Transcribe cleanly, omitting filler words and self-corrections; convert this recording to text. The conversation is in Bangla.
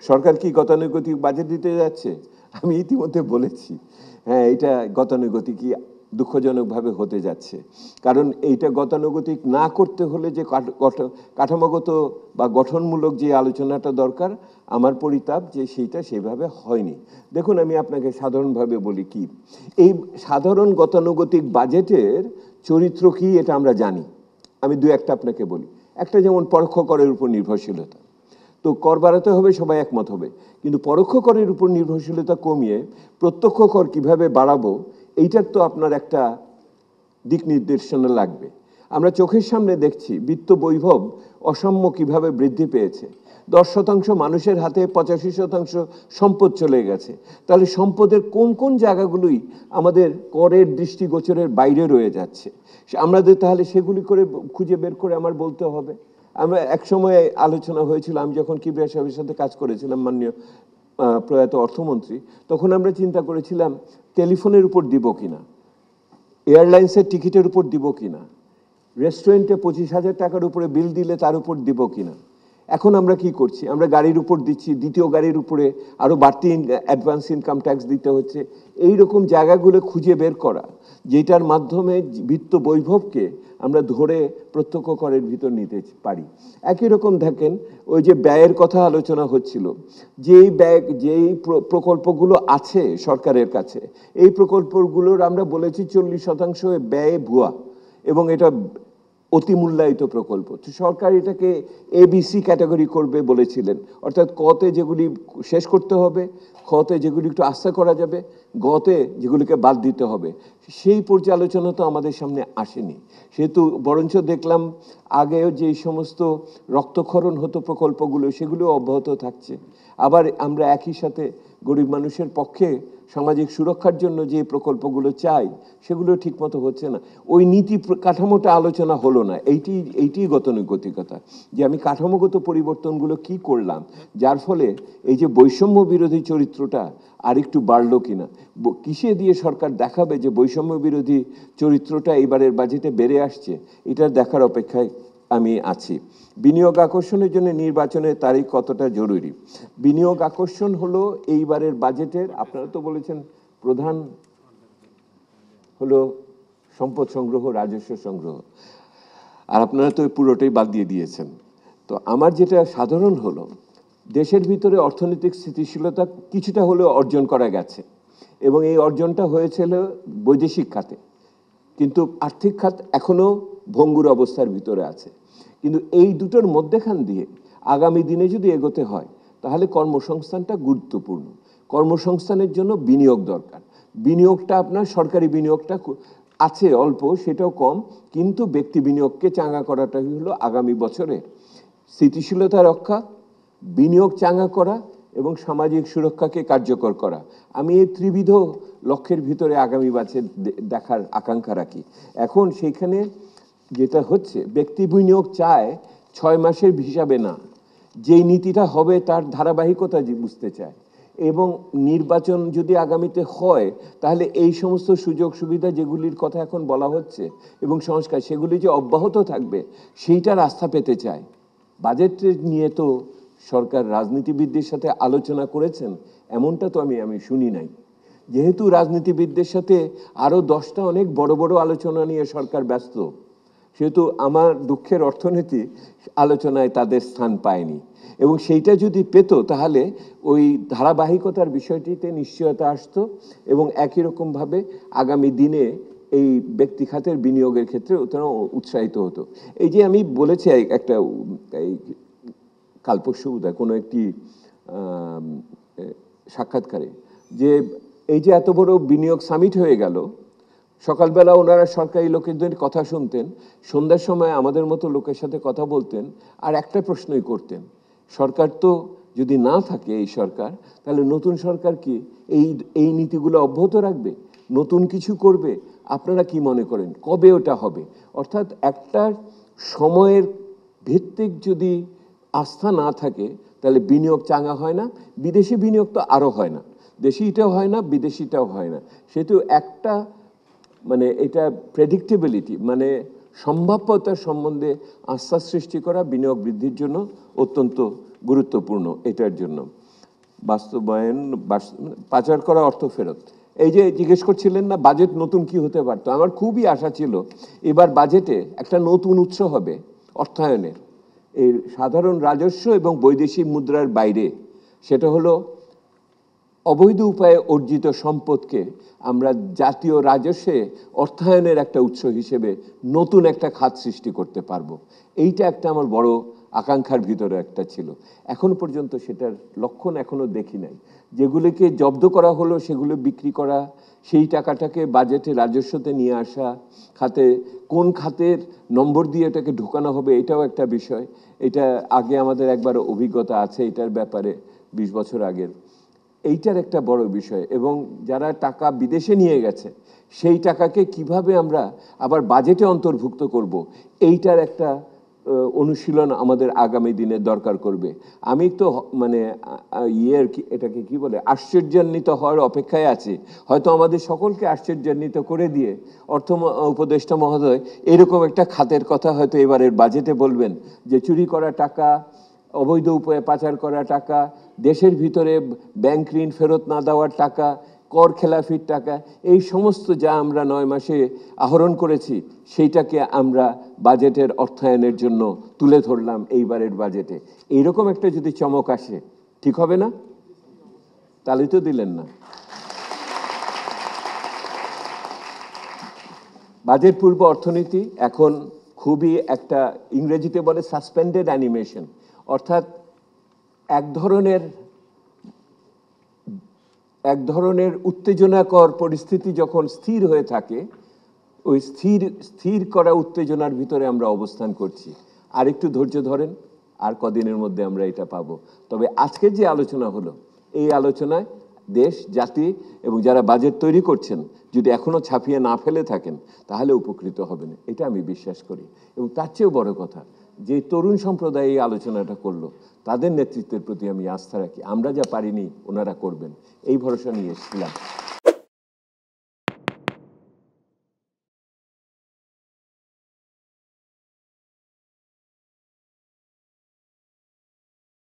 সরকার কি গতানুগতিক বাজেট দিতে যাচ্ছে? আমি ইতিমধ্যে বলেছি, হ্যাঁ, এটা গতানুগতিকই দুঃখজনকভাবে হতে যাচ্ছে। কারণ এইটা গতানুগতিক না করতে হলে যে কাঠামোগত বা গঠনমূলক যে আলোচনাটা দরকার, আমার পরিতাপ যে সেইটা সেভাবে হয়নি। দেখুন, আমি আপনাকে সাধারণভাবে বলি কি, এই সাধারণ গতানুগতিক বাজেটের চরিত্র কি এটা আমরা জানি। আমি দু একটা আপনাকে বলি। একটা যেমন পরোক্ষ করের উপর নির্ভরশীলতা। তো কর বাড়াতে হবে, সবাই একমত হবে, কিন্তু পরোক্ষ করের উপর নির্ভরশীলতা কমিয়ে প্রত্যক্ষ কর কিভাবে বাড়াবো, এইটার তো আপনার একটা দিক নির্দেশনা লাগবে। আমরা চোখের সামনে দেখছি বিত্ত বৈভব অসাম্য কিভাবে বৃদ্ধি পেয়েছে। 10% মানুষের হাতে 85% সম্পদ চলে গেছে। তাহলে সম্পদের কোন কোন জায়গাগুলোই আমাদের করের দৃষ্টিগোচরের বাইরে রয়ে যাচ্ছে, আমাদের তাহলে সেগুলি করে খুঁজে বের করে আমার বলতে হবে। আমরা এক সময় আলোচনা হয়েছিল, আমি যখন কিবরিয়া সাহেবের সাথে কাজ করেছিলাম, মাননীয় প্রয়াত অর্থমন্ত্রী, তখন আমরা চিন্তা করেছিলাম টেলিফোনের উপর দিব কিনা, এয়ারলাইন্সের টিকিটের উপর দিব কিনা, রেস্টুরেন্টে 25,000 টাকার উপরে বিল দিলে তার উপর দিব কিনা। এখন আমরা কি করছি, আমরা গাড়ির উপর দিচ্ছি, দ্বিতীয় গাড়ির উপরে আরো বাড়তি অ্যাডভান্স ইনকাম ট্যাক্স দিতে হচ্ছে। এই রকম জায়গাগুলো খুঁজে বের করা, যেটার মাধ্যমে বিত্ত বৈভবকে আমরা ধরে প্রত্যক্ষ করের ভিতর নিতে পারি। একই রকম দেখেন, ওই যে ব্যয়ের কথা আলোচনা হচ্ছিল, যেই প্রকল্পগুলো আছে সরকারের কাছে, এই প্রকল্পগুলোর আমরা বলেছি 40% ব্যয় ভুয়া এবং এটা অতি মূল্যায়িত প্রকল্প। তো সরকার এটাকে ABC ক্যাটাগরি করবে বলেছিলেন, অর্থাৎ কতে যেগুলি শেষ করতে হবে, খতে যেগুলি একটু আস্থা করা যাবে, গতে যেগুলিকে বাদ দিতে হবে। সেই পর্যালোচনা তো আমাদের সামনে আসেনি। সেহেতু বরঞ্চ দেখলাম আগেও যে সমস্ত রক্তক্ষরণ হতো প্রকল্পগুলো, সেগুলো অব্যাহত থাকছে। আবার আমরা একই সাথে গরিব মানুষের পক্ষে সামাজিক সুরক্ষার জন্য যে প্রকল্পগুলো চাই, সেগুলো ঠিকমতো হচ্ছে না। ওই নীতি কাঠামোটা আলোচনা হলো না। এইটি গতানুগতিকতা, যে আমি কাঠামোগত পরিবর্তনগুলো কি করলাম, যার ফলে এই যে বৈষম্য বিরোধী চরিত্রটা আরেকটু বাড়লো কিনা। কিসে দিয়ে সরকার দেখাবে যে বৈষম্য বিরোধী চরিত্রটা এবারের বাজেটে বেড়ে আসছে, এটার দেখার অপেক্ষায় আমি আছি। বিনিয়োগ আকর্ষণের জন্য নির্বাচনের তারিখ কতটা জরুরি? বিনিয়োগ আকর্ষণ হলো এইবারের বাজেটের, আপনারা তো বলেছেন প্রধান হলো সম্পদ সংগ্রহ, রাজস্ব সংগ্রহ, আর আপনারা তো পুরোটাই বাদ দিয়ে দিয়েছেন। তো আমার যেটা সাধারণ হলো, দেশের ভিতরে অর্থনৈতিক স্থিতিশীলতা কিছুটা হলেও অর্জন করা গেছে, এবং এই অর্জনটা হয়েছিল বৈদেশিক খাতে, কিন্তু আর্থিক খাত এখনো ভঙ্গুর অবস্থার ভিতরে আছে। কিন্তু এই দুটোর মধ্যেখান দিয়ে আগামী দিনে যদি এগোতে হয়, তাহলে কর্মসংস্থানটা গুরুত্বপূর্ণ। কর্মসংস্থানের জন্য বিনিয়োগ দরকার। বিনিয়োগটা আপনার সরকারি বিনিয়োগটা আছে অল্প, সেটাও কম, কিন্তু ব্যক্তি বিনিয়োগকে চাঙ্গা করাটাই হলো আগামী বছরে স্থিতিশীলতা রক্ষা, বিনিয়োগ চাঙ্গা করা এবং সামাজিক সুরক্ষাকে কার্যকর করা। আমি এই ত্রিবিধ লক্ষ্যের ভিতরে আগামী বছর দেখার আকাঙ্ক্ষা রাখি। এখন সেইখানে যেটা হচ্ছে, ব্যক্তি বিনিয়োগ চায় 6 মাসের হিসাবে না, যেই নীতিটা হবে তার ধারাবাহিকতা বুঝতে চায়। এবং নির্বাচন যদি আগামীতে হয়, তাহলে এই সমস্ত সুযোগ সুবিধা যেগুলির কথা এখন বলা হচ্ছে এবং সংস্কার, সেগুলি যে অব্যাহত থাকবে সেইটার আস্থা পেতে চায়। বাজেট নিয়ে তো সরকার রাজনীতিবিদদের সাথে আলোচনা করেছেন, এমনটা তো আমি শুনি নাই। যেহেতু রাজনীতিবিদদের সাথে আরো 10টা অনেক বড় বড় আলোচনা নিয়ে সরকার ব্যস্ত, সেহেতু আমার দুঃখের অর্থনীতি আলোচনায় তাদের স্থান পায়নি। এবং সেইটা যদি পেত, তাহলে ওই ধারাবাহিকতার বিষয়টিতে নিশ্চয়তা আসতো এবং একই রকমভাবে আগামী দিনে এই ব্যক্তি খাতের বিনিয়োগের ক্ষেত্রে তারা উৎসাহিত হতো। এই যে আমি বলেছি একটা এই কাল পরশু কোনো একটি সাক্ষাৎকারে, যে এই যে এত বড় বিনিয়োগ সামিট হয়ে গেল, সকালবেলা ওনারা সরকারি লোকেদের কথা শুনতেন, সন্ধ্যার সময় আমাদের মতো লোকের সাথে কথা বলতেন, আর একটা প্রশ্নই করতেন, সরকার তো যদি না থাকে এই সরকার, তাহলে নতুন সরকার কি এই নীতিগুলো অব্যাহত রাখবে, নতুন কিছু করবে? আপনারা কি মনে করেন কবে ওটা হবে? অর্থাৎ একটা সময়ের ভিত্তিক যদি আস্থা না থাকে, তাহলে বিনিয়োগ চাঙ্গা হয় না। বিদেশি বিনিয়োগ তো আরো হয় না, দেশিটাও হয় না, বিদেশিটাও হয় না। সেহেতু একটা মানে এটা প্রেডিক্টেবিলিটি, মানে সম্ভাব্যতার সম্বন্ধে আস্থা সৃষ্টি করা বিনিয়োগ বৃদ্ধির জন্য অত্যন্ত গুরুত্বপূর্ণ। এটার জন্য বাস্তবায়ন, পাচার করা অর্থ ফেরত। এই যে জিজ্ঞেস করছিলেন না বাজেট নতুন কি হতে পারতো, আমার খুবই আশা ছিল এবার বাজেটে একটা নতুন উৎস হবে অর্থায়নের, এই সাধারণ রাজস্ব এবং বৈদেশিক মুদ্রার বাইরে। সেটা হলো অবৈধ উপায়ে অর্জিত সম্পদকে আমরা জাতীয় রাজস্বে অর্থায়নের একটা উৎস হিসেবে নতুন একটা খাত সৃষ্টি করতে পারবো। এইটা একটা আমার বড় আকাঙ্ক্ষার ভিতরে একটা ছিল। এখন পর্যন্ত সেটার লক্ষণ এখনো দেখি নাই। যেগুলিকে জব্দ করা হলো সেগুলো বিক্রি করা, সেই টাকাটাকে বাজেটে রাজস্বতে নিয়ে আসা, খাতে কোন খাতের নম্বর দিয়ে এটাকে ঢুকানো হবে এটাও একটা বিষয়। এটা আগে আমাদের একবার অভিজ্ঞতা আছে এটার ব্যাপারে, 20 বছর আগের। এইটার একটা বড় বিষয়। এবং যারা টাকা বিদেশে নিয়ে গেছে সেই টাকাকে কিভাবে আমরা আবার বাজেটে অন্তর্ভুক্ত করব, এইটার একটা অনুশীলন আমাদের আগামী দিনে দরকার করবে। আমি তো মানে এটাকে কি বলে, আশ্চর্যান্বিত হওয়ার অপেক্ষায় আছি। হয়তো আমাদের সকলকে আশ্চর্যান্বিত করে দিয়ে অর্থ উপদেষ্টা মহোদয় এরকম একটা খাতের কথা হয়তো এবারের বাজেটে বলবেন, যে চুরি করা টাকা, অবৈধ উপায়ে পাচার করা টাকা, দেশের ভিতরে ব্যাংক ঋণ ফেরত না দেওয়ার টাকা, কর খেলাফির টাকা, এই সমস্ত যা আমরা 9 মাসে আহরণ করেছি সেইটাকে আমরা বাজেটের অর্থায়নের জন্য তুলে ধরলাম এইবারের বাজেটে। এইরকম একটা যদি চমক আসে, ঠিক হবে না? তাহলে তো দিলেন না। বাজেট পূর্ব অর্থনীতি এখন খুবই একটা, ইংরেজিতে বলে সাসপেন্ডেড অ্যানিমেশন, অর্থাৎ এক ধরনের উত্তেজনাকর পরিস্থিতি যখন স্থির হয়ে থাকে, ওই স্থির করা উত্তেজনার ভিতরে আমরা অবস্থান করছি। আর একটু ধৈর্য ধরেন, আর কদিনের মধ্যে আমরা এটা পাবো। তবে আজকের যে আলোচনা হলো, এই আলোচনায় দেশ, জাতি এবং যারা বাজেট তৈরি করছেন যদি এখনো ছাপিয়ে না ফেলে থাকেন তাহলে উপকৃত হবেন, এটা আমি বিশ্বাস করি। এবং তার চেয়েও বড় কথা, যে তরুণ সম্প্রদায় এই আলোচনাটা করলো তাদের নেতৃত্বের প্রতি আমি আস্থা রাখি। আমরা যা পারিনি ওনারা করবেন, এই ভরসা নিয়ে এসেছিলাম।